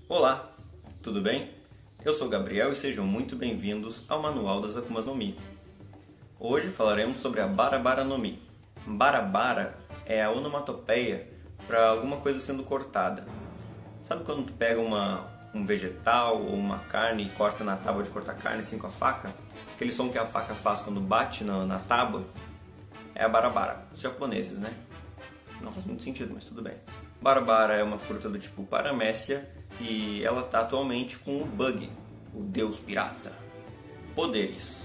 Olá, tudo bem? Eu sou Gabriel e sejam muito bem-vindos ao Manual das Akumas no Mi. Hoje falaremos sobre a Bara no Mi. Bara é a onomatopeia para alguma coisa sendo cortada. Sabe quando tu pega um vegetal ou uma carne e corta na tábua de cortar carne assim com a faca? Aquele som que a faca faz quando bate na tábua é a Bara. Os japoneses, né? Não faz muito sentido, mas tudo bem. Bara é uma fruta do tipo Paramécia e ela está atualmente com o Bug, o deus pirata. Poderes.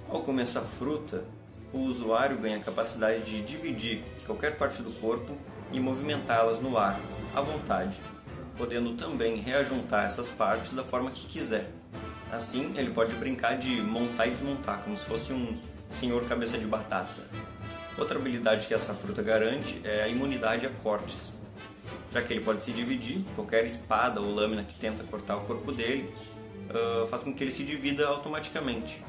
Ao comer essa fruta, o usuário ganha a capacidade de dividir qualquer parte do corpo e movimentá-las no ar, à vontade, podendo também reajuntar essas partes da forma que quiser. Assim, ele pode brincar de montar e desmontar, como se fosse um senhor cabeça de batata. Outra habilidade que essa fruta garante é a imunidade a cortes, já que ele pode se dividir, qualquer espada ou lâmina que tenta cortar o corpo dele faz com que ele se divida automaticamente.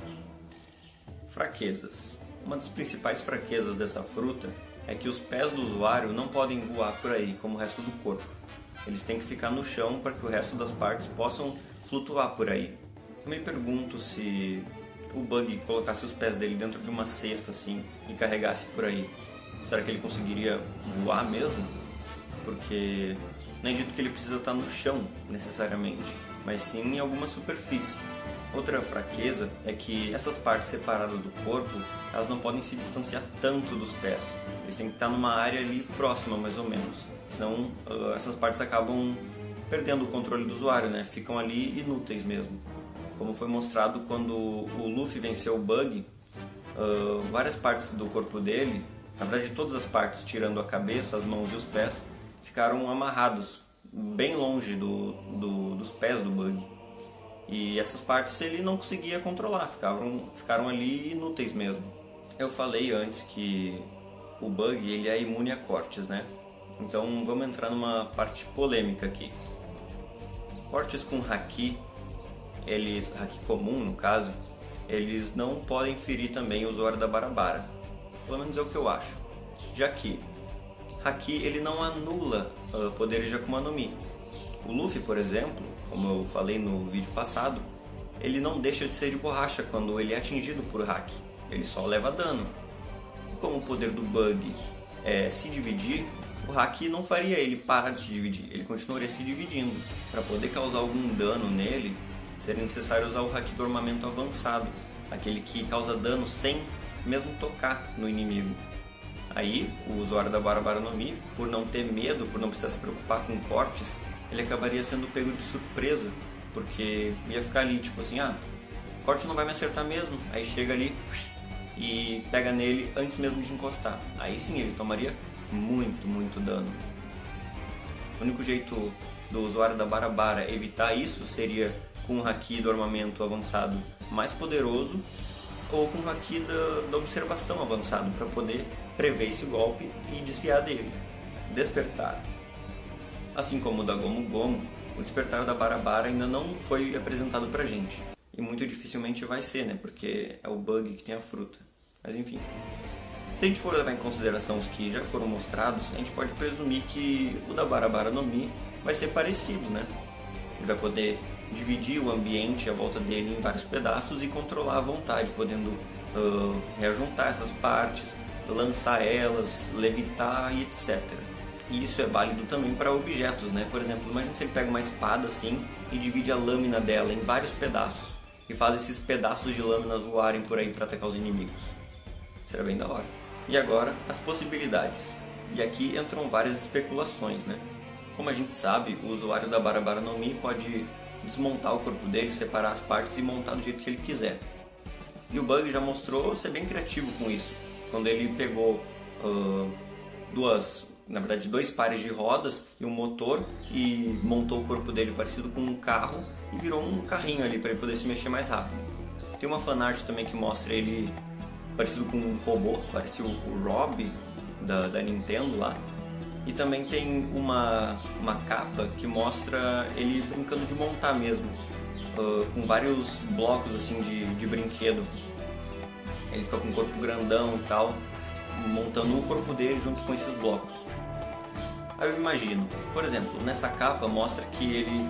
Fraquezas. Uma das principais fraquezas dessa fruta é que os pés do usuário não podem voar por aí como o resto do corpo. Eles têm que ficar no chão para que o resto das partes possam flutuar por aí. Eu me pergunto se o Bug colocasse os pés dele dentro de uma cesta assim e carregasse por aí. Será que ele conseguiria voar mesmo? Porque não é dito que ele precisa estar no chão necessariamente, mas sim em alguma superfície. Outra fraqueza é que essas partes separadas do corpo, elas não podem se distanciar tanto dos pés. Eles têm que estar numa área ali próxima, mais ou menos. Senão essas partes acabam perdendo o controle do usuário, né? Ficam ali inúteis mesmo. Como foi mostrado quando o Luffy venceu o Bug, várias partes do corpo dele, na verdade todas as partes, tirando a cabeça, as mãos e os pés, ficaram amarrados bem longe dos pés do Bug. E essas partes ele não conseguia controlar, ficaram ali inúteis mesmo. Eu falei antes que o Bug ele é imune a cortes, né? Então vamos entrar numa parte polêmica aqui. Cortes com haki, haki comum no caso, eles não podem ferir também o usuário da Bara. Pelo menos é o que eu acho. Já que haki ele não anula poderes de Akuma no Mi. O Luffy, por exemplo, como eu falei no vídeo passado, ele não deixa de ser de borracha quando ele é atingido por haki. Ele só leva dano. E como o poder do Bug é se dividir, o haki não faria ele parar de se dividir. Ele continuaria se dividindo. Para poder causar algum dano nele, seria necessário usar o haki do armamento avançado, aquele que causa dano sem mesmo tocar no inimigo. Aí, o usuário da Bara no Mi, por não ter medo, por não precisar se preocupar com cortes, ele acabaria sendo pego de surpresa, porque ia ficar ali tipo assim, o corte não vai me acertar mesmo. Aí chega ali e pega nele antes mesmo de encostar. Aí sim ele tomaria muito dano. O único jeito do usuário da Bara evitar isso seria com o haki do armamento avançado mais poderoso ou com o haki da observação avançado para poder prever esse golpe e desviar dele. Despertar. Assim como o da Gomu, o despertar da Bara ainda não foi apresentado pra gente. E muito dificilmente vai ser, né? Porque é o Bug que tem a fruta. Mas enfim. Se a gente for levar em consideração os que já foram mostrados, a gente pode presumir que o da Bara no Mi vai ser parecido, né? Ele vai poder dividir o ambiente à volta dele em vários pedaços e controlar à vontade, podendo reajuntar essas partes, lançar elas, levitar e etc. E isso é válido também para objetos, né? Por exemplo, imagina se ele pega uma espada assim e divide a lâmina dela em vários pedaços e faz esses pedaços de lâminas voarem por aí para atacar os inimigos. Será bem da hora. E agora, as possibilidades. E aqui entram várias especulações, né? Como a gente sabe, o usuário da Bara no Mi pode desmontar o corpo dele, separar as partes e montar do jeito que ele quiser. E o Bug já mostrou ser bem criativo com isso, quando ele pegou dois pares de rodas e um motor e montou o corpo dele parecido com um carro e virou um carrinho ali para ele poder se mexer mais rápido. Tem uma fanart também que mostra ele parecido com um robô, parece o Rob da Nintendo lá. E também tem uma capa que mostra ele brincando de montar mesmo, com vários blocos assim de brinquedo. Ele fica com um corpo grandão e tal, montando o corpo dele junto com esses blocos. Aí eu imagino, por exemplo, nessa capa mostra que ele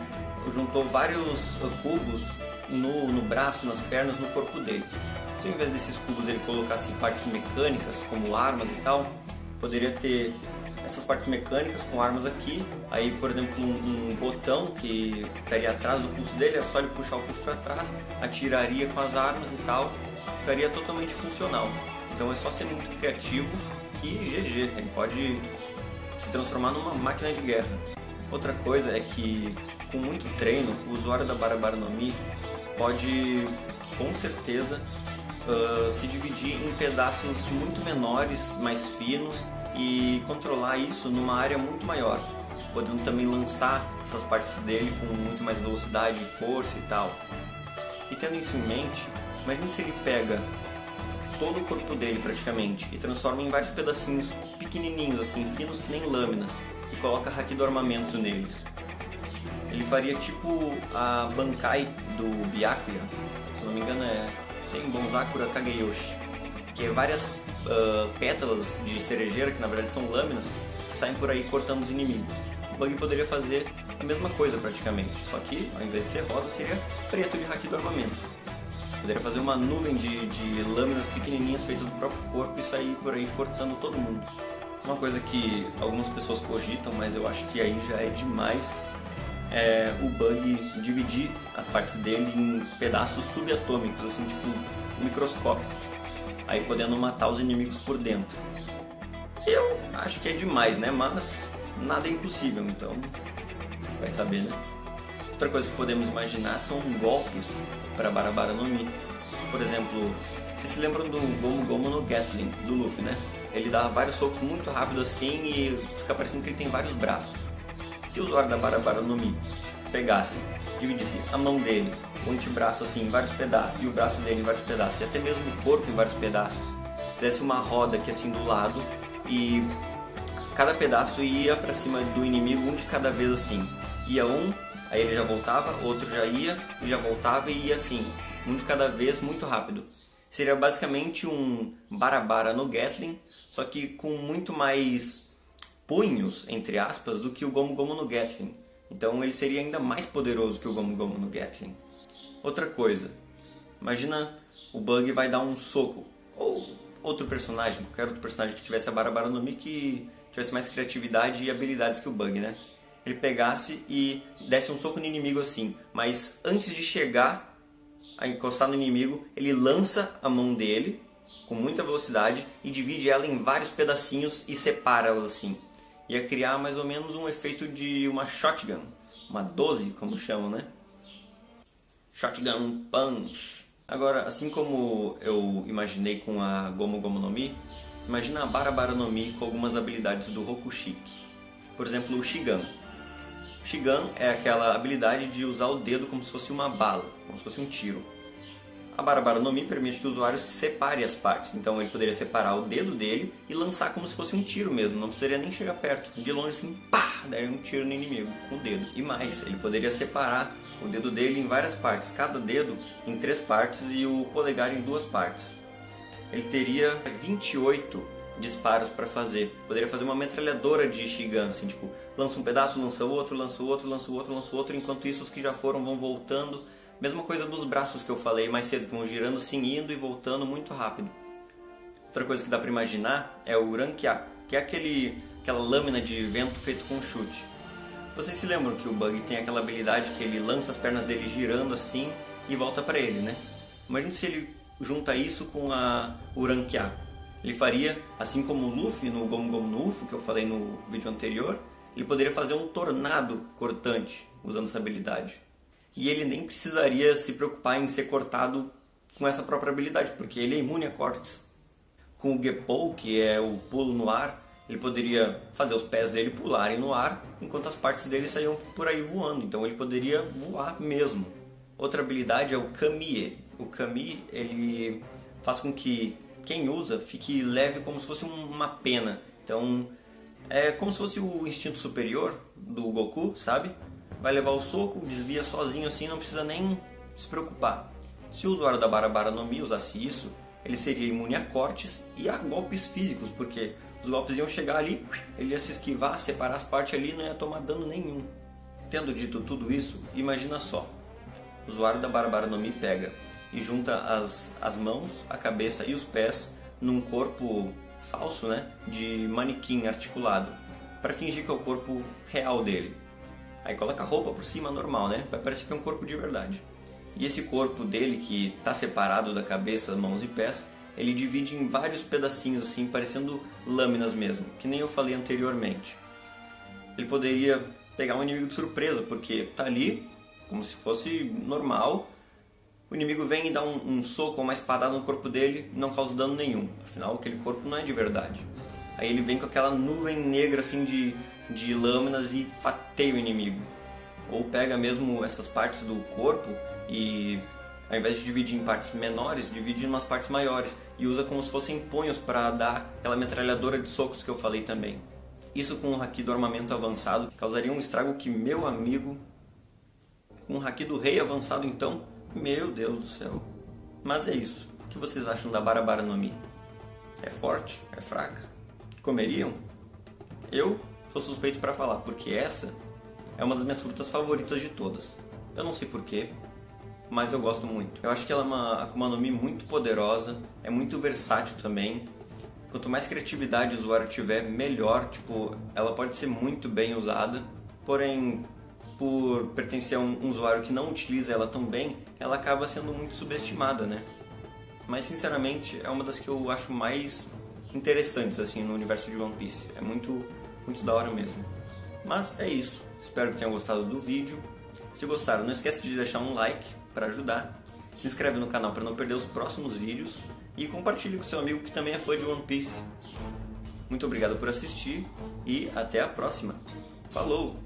juntou vários cubos no braço, nas pernas, no corpo dele. Se ao invés desses cubos ele colocasse partes mecânicas, como armas e tal, poderia ter essas partes mecânicas com armas aqui, aí por exemplo um botão que estaria atrás do pulso dele, é só ele puxar o pulso para trás, atiraria com as armas e tal, ficaria totalmente funcional. Então é só ser muito criativo que GG, ele pode se transformar numa máquina de guerra. Outra coisa é que com muito treino, o usuário da Barabara no Mi pode com certeza se dividir em pedaços muito menores, mais finos, e controlar isso numa área muito maior, podendo também lançar essas partes dele com muito mais velocidade, força e tal. E tendo isso em mente, imagine se ele pega todo o corpo dele praticamente e transforma em vários pedacinhos pequenininhos, assim, finos que nem lâminas, e coloca haki do armamento neles. Ele faria tipo a Bankai do Byakuya, se não me engano é Senbon Sakura Kageyoshi, que é várias pétalas de cerejeira, que na verdade são lâminas, que saem por aí cortando os inimigos. O Bug poderia fazer a mesma coisa praticamente, só que ao invés de ser rosa seria preto de haki do armamento. Poderia fazer uma nuvem de lâminas pequenininhas feitas do próprio corpo e sair por aí cortando todo mundo. Uma coisa que algumas pessoas cogitam, mas eu acho que aí já é demais, é o Bug dividir as partes dele em pedaços subatômicos, assim, tipo microscópicos, aí podendo matar os inimigos por dentro. Eu acho que é demais, né? Mas nada é impossível, então vai saber, né? Outra coisa que podemos imaginar são golpes para Barabara no Mi. Por exemplo, vocês se lembram do Gomu Gomu no Gatling, do Luffy, né? Ele dá vários socos muito rápido assim e fica parecendo que ele tem vários braços. Se o usuário da Barabara no Mi pegasse, dividisse a mão dele, o antebraço assim em vários pedaços e o braço dele em vários pedaços, e até mesmo o corpo em vários pedaços, fizesse uma roda aqui assim do lado e cada pedaço ia para cima do inimigo, um de cada vez assim. Ia um, aí ele já voltava, outro já ia e já voltava e ia assim, um de cada vez, muito rápido. Seria basicamente um Barabara no Gatling, só que com muito mais punhos, entre aspas, do que o Gomu Gomu no Gatling. Então ele seria ainda mais poderoso que o Gomu Gomu no Gatling. Outra coisa, imagina o Bug vai dar um soco, ou outro personagem, qualquer outro personagem que tivesse a Barabara no Mi que tivesse mais criatividade e habilidades que o Bug, né? Ele pegasse e desse um soco no inimigo assim, mas antes de chegar a encostar no inimigo, ele lança a mão dele com muita velocidade e divide ela em vários pedacinhos e separa elas assim. Ia criar mais ou menos um efeito de uma shotgun, uma 12, como chamam, né? Shotgun Punch. Agora, assim como eu imaginei com a Gomu Gomu no Mi, imagina a Barabara no Mi com algumas habilidades do Rokushiki. Por exemplo, o Shigan. Shigan é aquela habilidade de usar o dedo como se fosse uma bala, como se fosse um tiro. A Barabara no Mi permite que o usuário separe as partes, então ele poderia separar o dedo dele e lançar como se fosse um tiro mesmo, não precisaria nem chegar perto, de longe assim, pá, daria um tiro no inimigo com o dedo. E mais, ele poderia separar o dedo dele em várias partes, cada dedo em 3 partes e o polegar em 2 partes. Ele teria 28 disparos para fazer, poderia fazer uma metralhadora de Shigan, assim, tipo, lança um pedaço, lança outro, lança outro, lança outro, lança outro, enquanto isso os que já foram vão voltando. Mesma coisa dos braços que eu falei mais cedo, que vão girando assim, indo e voltando muito rápido. Outra coisa que dá para imaginar é o Rankyaku, que é aquela lâmina de vento feito com chute. Vocês se lembram que o Bug tem aquela habilidade que ele lança as pernas dele girando assim e volta para ele, né? Imagine se ele junta isso com o Rankyaku. Ele faria, assim como o Luffy no Gomu Gomu no UFO, que eu falei no vídeo anterior, ele poderia fazer um tornado cortante usando essa habilidade. E ele nem precisaria se preocupar em ser cortado com essa própria habilidade, porque ele é imune a cortes. Com o Gepou, que é o pulo no ar, ele poderia fazer os pés dele pularem no ar, enquanto as partes dele saíam por aí voando, então ele poderia voar mesmo. Outra habilidade é o Kamiye. O Kami, ele faz com que quem usa fique leve como se fosse uma pena. Então, é como se fosse o instinto superior do Goku, sabe? Vai levar o soco, desvia sozinho assim, não precisa nem se preocupar. Se o usuário da Barabara no Mi usasse isso, ele seria imune a cortes e a golpes físicos, porque os golpes iam chegar ali, ele ia se esquivar, separar as partes ali e não ia tomar dano nenhum. Tendo dito tudo isso, imagina só. O usuário da Barbara no Mi pega e junta as mãos, a cabeça e os pés num corpo falso, né, de manequim articulado, para fingir que é o corpo real dele. Aí coloca a roupa por cima, normal, né? Vai parecer que é um corpo de verdade. E esse corpo dele, que está separado da cabeça, mãos e pés, ele divide em vários pedacinhos assim, parecendo lâminas mesmo, que nem eu falei anteriormente. Ele poderia pegar um inimigo de surpresa, porque tá ali, como se fosse normal. O inimigo vem e dá um soco ou uma espadada no corpo dele e não causa dano nenhum. Afinal, aquele corpo não é de verdade. Aí ele vem com aquela nuvem negra assim de lâminas e fatiia o inimigo. Ou pega mesmo essas partes do corpo e, ao invés de dividir em partes menores, divide em umas partes maiores. E usa como se fossem punhos para dar aquela metralhadora de socos que eu falei também. Isso com um haki do armamento avançado causaria um estrago que, meu amigo... Com um haki do rei avançado então, meu Deus do céu. Mas é isso. O que vocês acham da Barbara no Mi? É forte? É fraca? Comeriam? Eu sou suspeito para falar, porque essa é uma das minhas frutas favoritas de todas. Eu não sei porquê, mas eu gosto muito. Eu acho que ela é uma Akuma no Mi muito poderosa, é muito versátil também. Quanto mais criatividade o usuário tiver, melhor. Tipo, ela pode ser muito bem usada, porém, por pertencer a um usuário que não utiliza ela tão bem, ela acaba sendo muito subestimada, né? Mas, sinceramente, é uma das que eu acho mais interessantes assim no universo de One Piece. É muito da hora mesmo. Mas é isso. Espero que tenham gostado do vídeo. Se gostaram, não esquece de deixar um like para ajudar. Se inscreve no canal para não perder os próximos vídeos. E compartilhe com seu amigo que também é fã de One Piece. Muito obrigado por assistir e até a próxima. Falou!